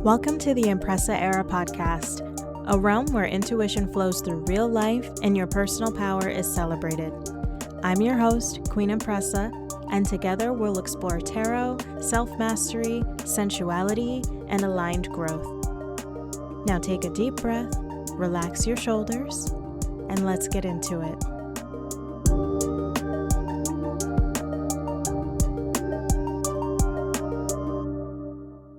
Welcome to the Empressa Era podcast, a realm where intuition flows through real life and your personal power is celebrated. I'm your host, Queen Empressa, and together we'll explore tarot, self-mastery, sensuality, and aligned growth. Now take a deep breath, relax your shoulders, and let's get into it.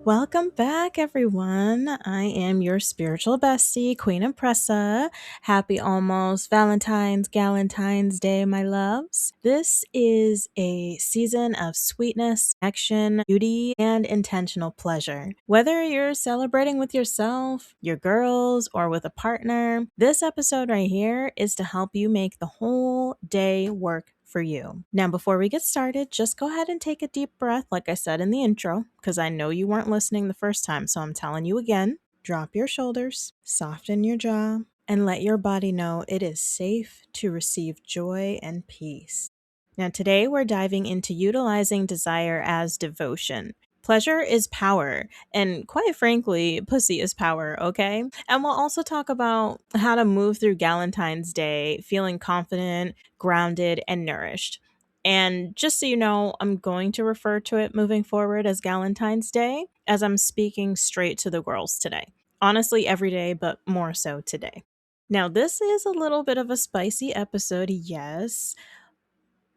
Welcome back, everyone. I am your spiritual bestie, Queen Empressa. Happy almost Valentine's, Galentine's Day, my loves. This is a season of sweetness, action, beauty, and intentional pleasure. Whether you're celebrating with yourself, your girls, or with a partner, this episode right here is to help you make the whole day work for you. Now, before we get started, just go ahead and take a deep breath, like I said in the intro, because I know you weren't listening the first time, so I'm telling you again. Drop your shoulders, soften your jaw, and let your body know it is safe to receive joy and peace. Now, today we're diving into utilizing desire as devotion. Pleasure is power, and quite frankly, pussy is power, okay? And we'll also talk about how to move through Galentine's Day feeling confident, grounded, and nourished. And just so you know, I'm going to refer to it moving forward as Galentine's Day, as I'm speaking straight to the girls today. Honestly, every day, but more so today. Now, this is a little bit of a spicy episode, yes.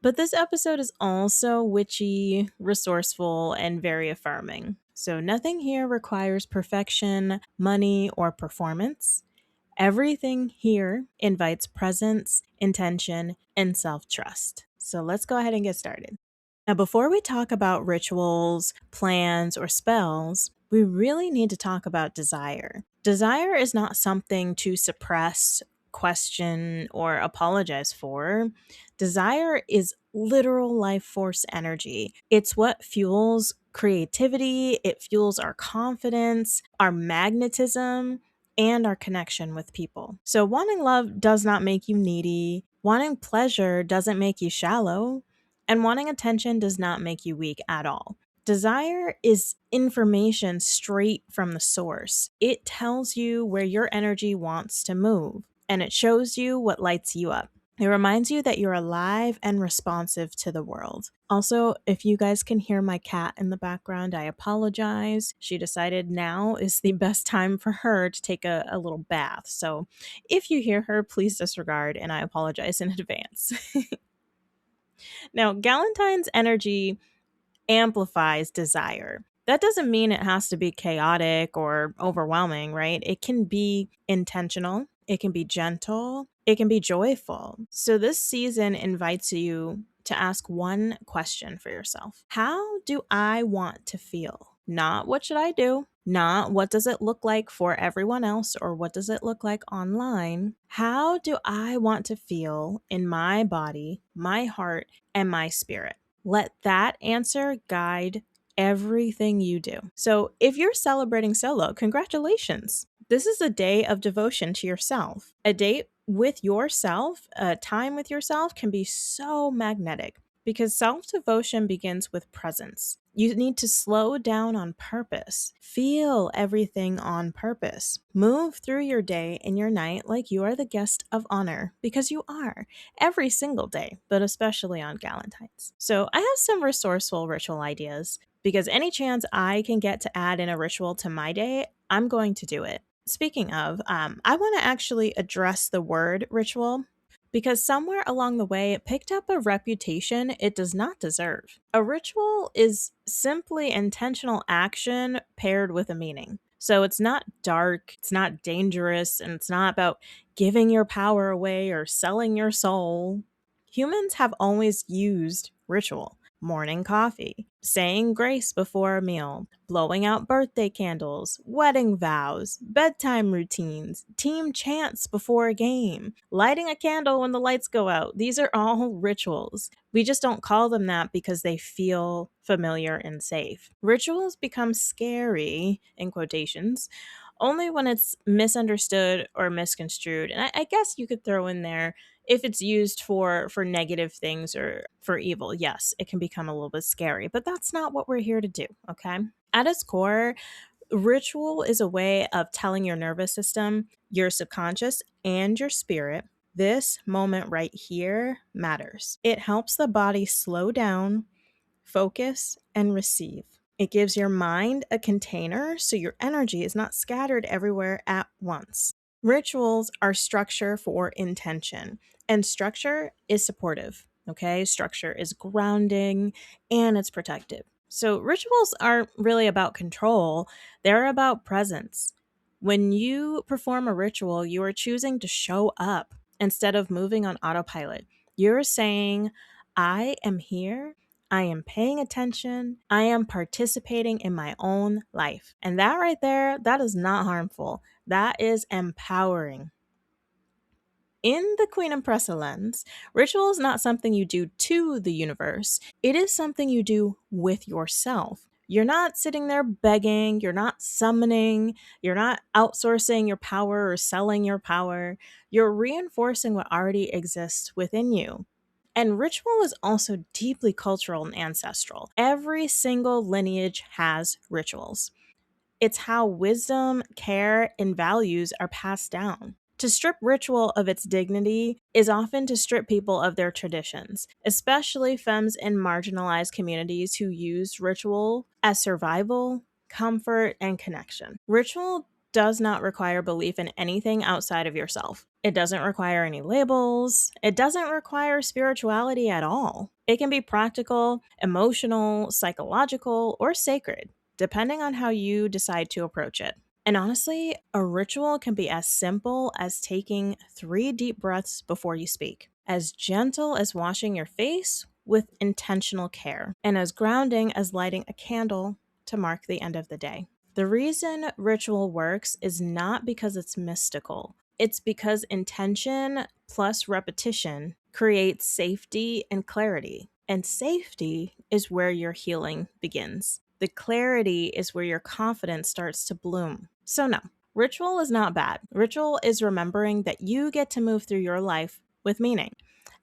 But this episode is also witchy, resourceful, and very affirming. So nothing here requires perfection, money, or performance. Everything here invites presence, intention, and self-trust. So let's go ahead and get started. Now, before we talk about rituals, plans, or spells, we really need to talk about desire. Desire is not something to suppress, question, or apologize for. Desire is literal life force energy. It's what fuels creativity, it fuels our confidence, our magnetism, and our connection with people. So, wanting love does not make you needy, wanting pleasure doesn't make you shallow, and wanting attention does not make you weak at all. Desire is information straight from the source. It tells you where your energy wants to move, and it shows you what lights you up. It reminds you that you're alive and responsive to the world. Also, if you guys can hear my cat in the background, I apologize. She decided now is the best time for her to take a little bath. So if you hear her, please disregard, and I apologize in advance. Now, Galentine's energy amplifies desire. That doesn't mean it has to be chaotic or overwhelming, right? It can be intentional, it can be gentle, it can be joyful. So, this season invites you to ask one question for yourself. How do I want to feel? Not what should I do? Not what does it look like for everyone else or what does it look like online? How do I want to feel in my body, my heart, and my spirit? Let that answer guide everything you do. So, if you're celebrating solo, congratulations. This is a day of devotion to yourself. A date with yourself, a time with yourself can be so magnetic because self devotion begins with presence. You need to slow down on purpose, feel everything on purpose, move through your day and your night like you are the guest of honor, because you are every single day, but especially on Galentine's. So I have some resourceful ritual ideas because any chance I can get to add in a ritual to my day, I'm going to do it. Speaking of, I want to actually address the word ritual because somewhere along the way it picked up a reputation it does not deserve. A ritual is simply intentional action paired with a meaning. So it's not dark, it's not dangerous, and it's not about giving your power away or selling your soul. Humans have always used ritual. Morning coffee, saying grace before a meal, blowing out birthday candles, wedding vows, bedtime routines, team chants before a game, lighting a candle when the lights go out. These are all rituals. We just don't call them that because they feel familiar and safe. Rituals become scary, in quotations, only when it's misunderstood or misconstrued. And I guess you could throw in there If it's used for negative things or for evil, yes, it can become a little bit scary, but that's not what we're here to do, okay? At its core, ritual is a way of telling your nervous system, your subconscious, and your spirit, this moment right here matters. It helps the body slow down, focus, and receive. It gives your mind a container so your energy is not scattered everywhere at once. Rituals are structure for intention, and structure is supportive. Okay, structure is grounding and it's protective. So, rituals aren't really about control, they're about presence. When you perform a ritual, you are choosing to show up instead of moving on autopilot. You're saying, I am here, I am paying attention, I am participating in my own life. And that right there, that is not harmful. That is empowering. In the Queen Empressa lens, ritual is not something you do to the universe, it is something you do with yourself. You're not sitting there begging, you're not summoning, you're not outsourcing your power or selling your power. You're reinforcing what already exists within you. And ritual is also deeply cultural and ancestral. Every single lineage has rituals. It's how wisdom, care, and values are passed down. To strip ritual of its dignity is often to strip people of their traditions, especially femmes in marginalized communities who use ritual as survival, comfort, and connection. Ritual does not require belief in anything outside of yourself. It doesn't require any labels. It doesn't require spirituality at all. It can be practical, emotional, psychological, or sacred, depending on how you decide to approach it. And honestly, a ritual can be as simple as taking 3 deep breaths before you speak, as gentle as washing your face with intentional care, and as grounding as lighting a candle to mark the end of the day. The reason ritual works is not because it's mystical. It's because intention plus repetition creates safety and clarity. And safety is where your healing begins. The clarity is where your confidence starts to bloom. So, no, ritual is not bad. Ritual is remembering that you get to move through your life with meaning.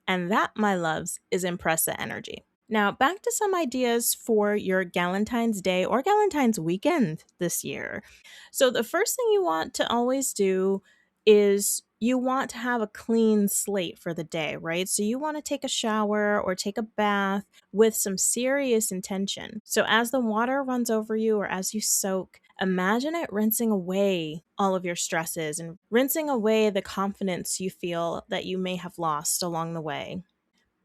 And that, my loves, is Empressa energy. Now, back to some ideas for your Galentine's Day or Galentine's weekend this year. So, the first thing you want to always do is you want to have a clean slate for the day, right? So, you want to take a shower or take a bath with some serious intention. So, as the water runs over you or as you soak, imagine it rinsing away all of your stresses and rinsing away the confidence you feel that you may have lost along the way.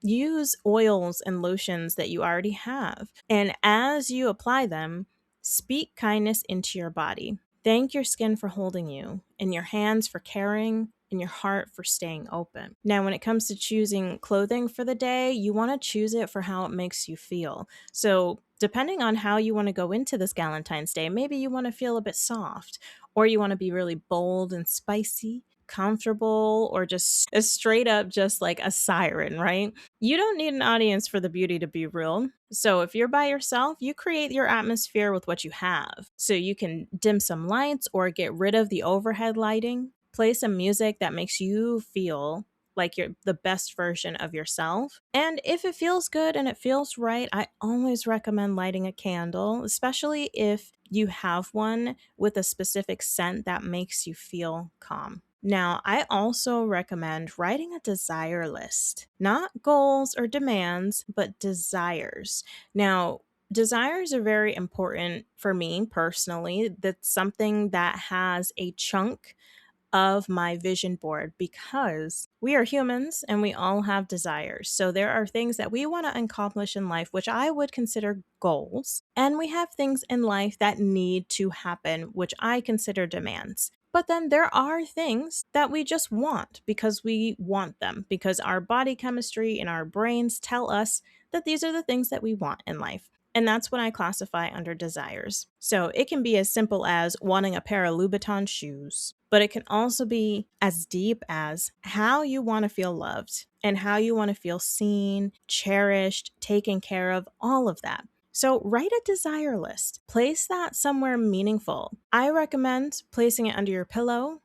Use oils and lotions that you already have. And as you apply them, speak kindness into your body. Thank your skin for holding you, and your hands for caring, and your heart for staying open. Now, when it comes to choosing clothing for the day, you want to choose it for how it makes you feel. So, depending on how you want to go into this Galentine's Day, maybe you want to feel a bit soft, or you want to be really bold and spicy, comfortable, or just a straight up just like a siren, right? You don't need an audience for the beauty to be real. So if you're by yourself, you create your atmosphere with what you have. So you can dim some lights or get rid of the overhead lighting, play some music that makes you feel like you're the best version of yourself. And if it feels good and it feels right, I always recommend lighting a candle, especially if you have one with a specific scent that makes you feel calm. Now, I also recommend writing a desire list, not goals or demands, but desires. Now, desires are very important for me personally. That's something that has a chunk of my vision board because we are humans and we all have desires. So there are things that we want to accomplish in life, which I would consider goals. And we have things in life that need to happen, which I consider demands. But then there are things that we just want because we want them, because our body chemistry and our brains tell us that these are the things that we want in life. And that's what I classify under desires. So it can be as simple as wanting a pair of Louboutin shoes, but it can also be as deep as how you want to feel loved and how you want to feel seen, cherished, taken care of, all of that. So write a desire list. Place that somewhere meaningful. I recommend placing it under your pillow,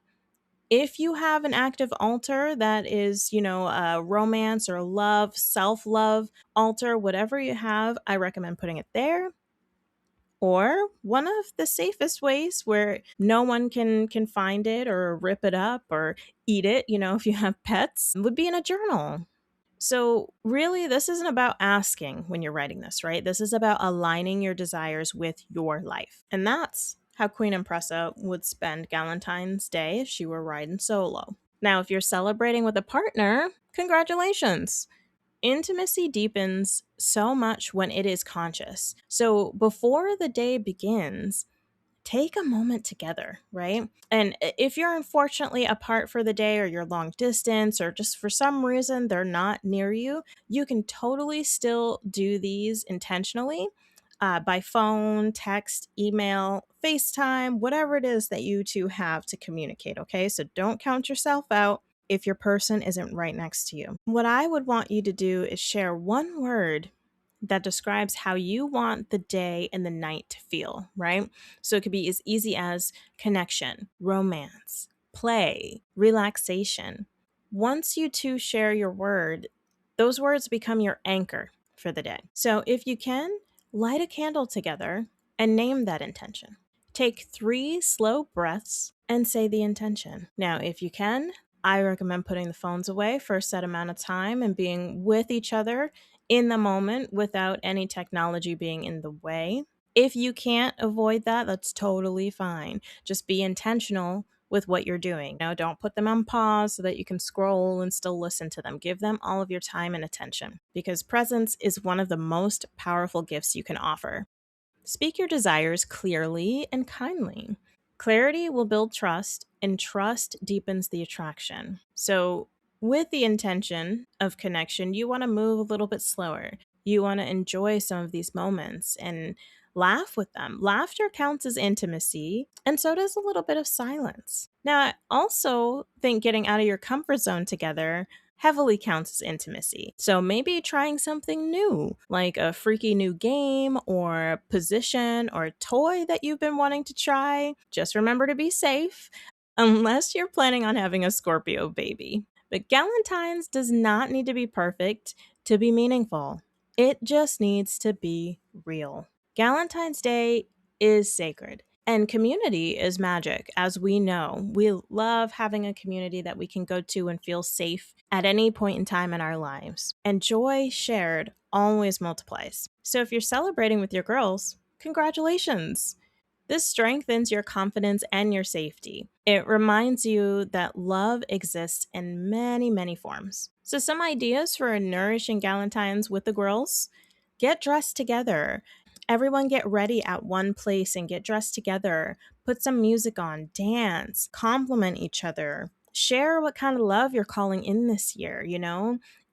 If you have an active altar that is, a romance or love, self love altar, whatever you have, I recommend putting it there. Or one of the safest ways where no one can find it or rip it up or eat it, if you have pets, would be in a journal. So, really, this isn't about asking when you're writing this, right? This is about aligning your desires with your life. And that's how Queen Empressa would spend Galentine's Day if she were riding solo. Now, if you're celebrating with a partner, congratulations. Intimacy deepens so much when it is conscious. So, before the day begins, take a moment together, right? And if you're unfortunately apart for the day or you're long distance or just for some reason they're not near you, you can totally still do these intentionally by phone, text, email, FaceTime, whatever it is that you two have to communicate, okay? So don't count yourself out if your person isn't right next to you. What I would want you to do is share one word that describes how you want the day and the night to feel, right? So it could be as easy as connection, romance, play, relaxation. Once you two share your word, those words become your anchor for the day. So if you can, light a candle together and name that intention. Take 3 slow breaths and say the intention. Now, if you can, I recommend putting the phones away for a set amount of time and being with each other in the moment without any technology being in the way. If you can't avoid that, that's totally fine. Just be intentional with what you're doing. Now, don't put them on pause so that you can scroll and still listen to them. Give them all of your time and attention because presence is one of the most powerful gifts you can offer. Speak your desires clearly and kindly. Clarity will build trust, and trust deepens the attraction. So, with the intention of connection, you want to move a little bit slower. You want to enjoy some of these moments and laugh with them. Laughter counts as intimacy, and so does a little bit of silence. Now, I also think getting out of your comfort zone together heavily counts as intimacy. So maybe trying something new, like a freaky new game or position or toy that you've been wanting to try. Just remember to be safe, unless you're planning on having a Scorpio baby. But Galentine's does not need to be perfect to be meaningful. It just needs to be real. Galentine's Day is sacred. And community is magic, as we know. We love having a community that we can go to and feel safe at any point in time in our lives. And joy shared always multiplies. So if you're celebrating with your girls, congratulations. This strengthens your confidence and your safety. It reminds you that love exists in many, many forms. So, some ideas for a nourishing Galentine's with the girls: get dressed together. Everyone get ready at one place and get dressed together. Put some music on, dance, compliment each other. Share what kind of love you're calling in this year,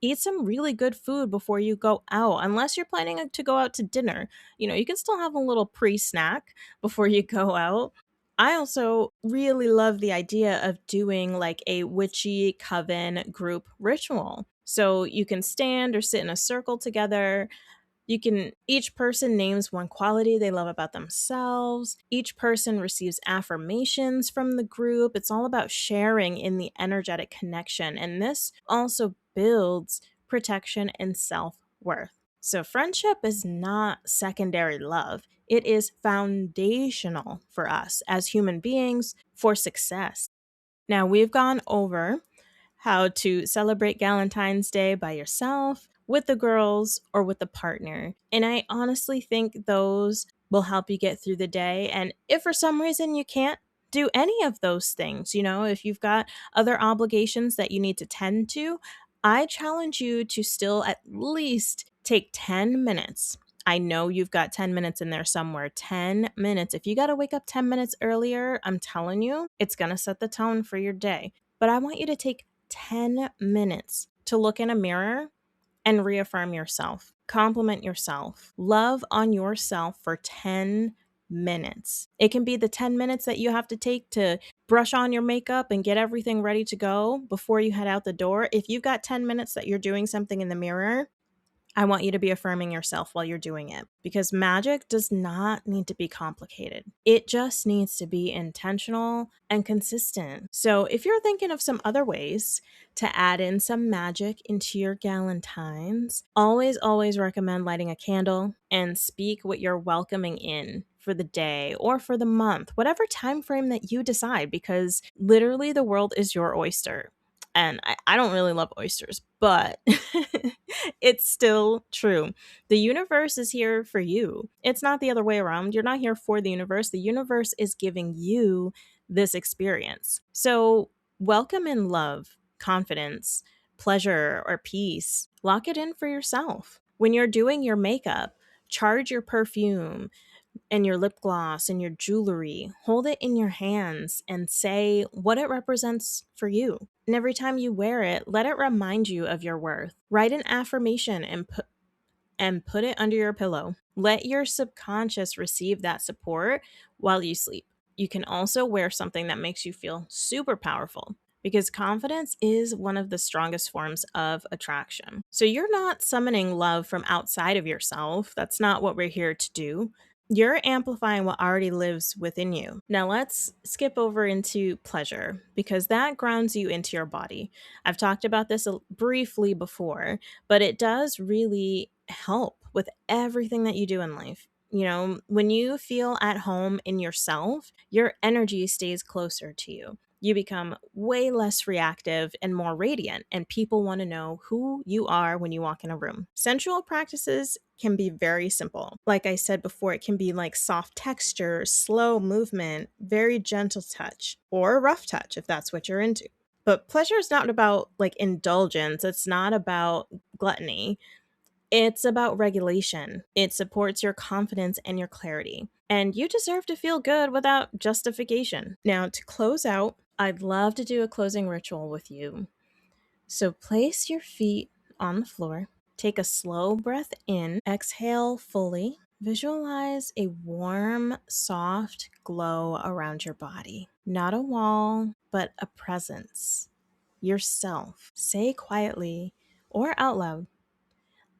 Eat some really good food before you go out, unless you're planning to go out to dinner. You can still have a little pre snack before you go out. I also really love the idea of doing like a witchy coven group ritual. So you can stand or sit in a circle together. Each person names one quality they love about themselves. Each person receives affirmations from the group. It's all about sharing in the energetic connection. And this also builds protection and self worth. So, friendship is not secondary love, it is foundational for us as human beings for success. Now, we've gone over how to celebrate Galentine's Day by yourself, with the girls, or with a partner. And I honestly think those will help you get through the day. And if for some reason you can't do any of those things, if you've got other obligations that you need to tend to, I challenge you to still at least take 10 minutes. I know you've got 10 minutes in there somewhere. 10 minutes. If you got to wake up 10 minutes earlier, I'm telling you, it's going to set the tone for your day. But I want you to take 10 minutes to look in a mirror and reaffirm yourself, compliment yourself, love on yourself for 10 minutes. It can be the 10 minutes that you have to take to brush on your makeup and get everything ready to go before you head out the door. If you've got 10 minutes that you're doing something in the mirror, I want you to be affirming yourself while you're doing it, because magic does not need to be complicated. It just needs to be intentional and consistent. So if you're thinking of some other ways to add in some magic into your Galentines, always recommend lighting a candle and speak what you're welcoming in for the day or for the month, whatever time frame that you decide, because literally the world is your oyster. And I don't really love oysters, but it's still true. The universe is here for you. It's not the other way around. You're not here for the universe. The universe is giving you this experience. So welcome in love, confidence, pleasure, or peace. Lock it in for yourself. When you're doing your makeup, charge your perfume and your lip gloss and your jewelry. Hold it in your hands and say what it represents for you. And every time you wear it, let it remind you of your worth. Write an affirmation and put it under your pillow. Let your subconscious receive that support while you sleep. You can also wear something that makes you feel super powerful, because confidence is one of the strongest forms of attraction. So you're not summoning love from outside of yourself. That's not what we're here to do. You're amplifying what already lives within you. Now let's skip over into pleasure, because that grounds you into your body. I've talked about this briefly before, but it does really help with everything that you do in life. You know, when you feel at home in yourself, your energy stays closer to you. You become way less reactive and more radiant, and people want to know who you are when you walk in a room. Sensual practices can be very simple. Like I said before, it can be like soft texture, slow movement, very gentle touch, or rough touch if that's what you're into. But pleasure is not about like indulgence, it's not about gluttony. It's about regulation. It supports your confidence and your clarity. And you deserve to feel good without justification. Now, to close out, I'd love to do a closing ritual with you. So place your feet on the floor. Take a slow breath in. Exhale fully. Visualize a warm, soft glow around your body. Not a wall, but a presence. Yourself. Say quietly or out loud,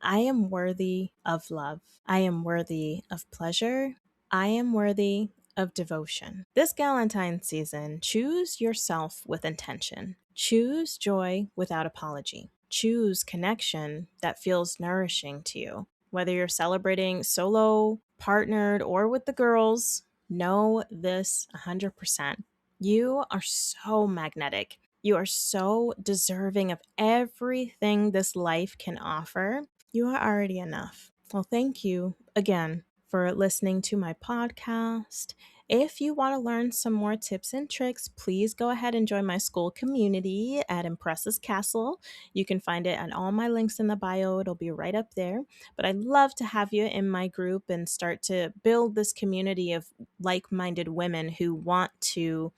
I am worthy of love. I am worthy of pleasure. I am worthy of devotion. This Galentine season, choose yourself with intention. Choose joy without apology. Choose connection that feels nourishing to you. Whether you're celebrating solo, partnered, or with the girls, know this 100%. You are so magnetic. You are so deserving of everything this life can offer. You are already enough. Well, thank you again for listening to my podcast. If you want to learn some more tips and tricks, please go ahead and join my school community at Empressa's Castle. You can find it on all my links in the bio. It'll be right up there. But I'd love to have you in my group and start to build this community of like-minded women who want to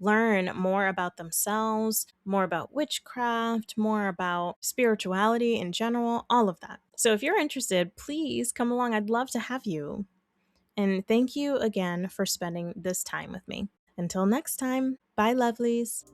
learn more about themselves, more about witchcraft, more about spirituality in general, all of that. So if you're interested, please come along. I'd love to have you. And thank you again for spending this time with me. Until next time, bye, lovelies.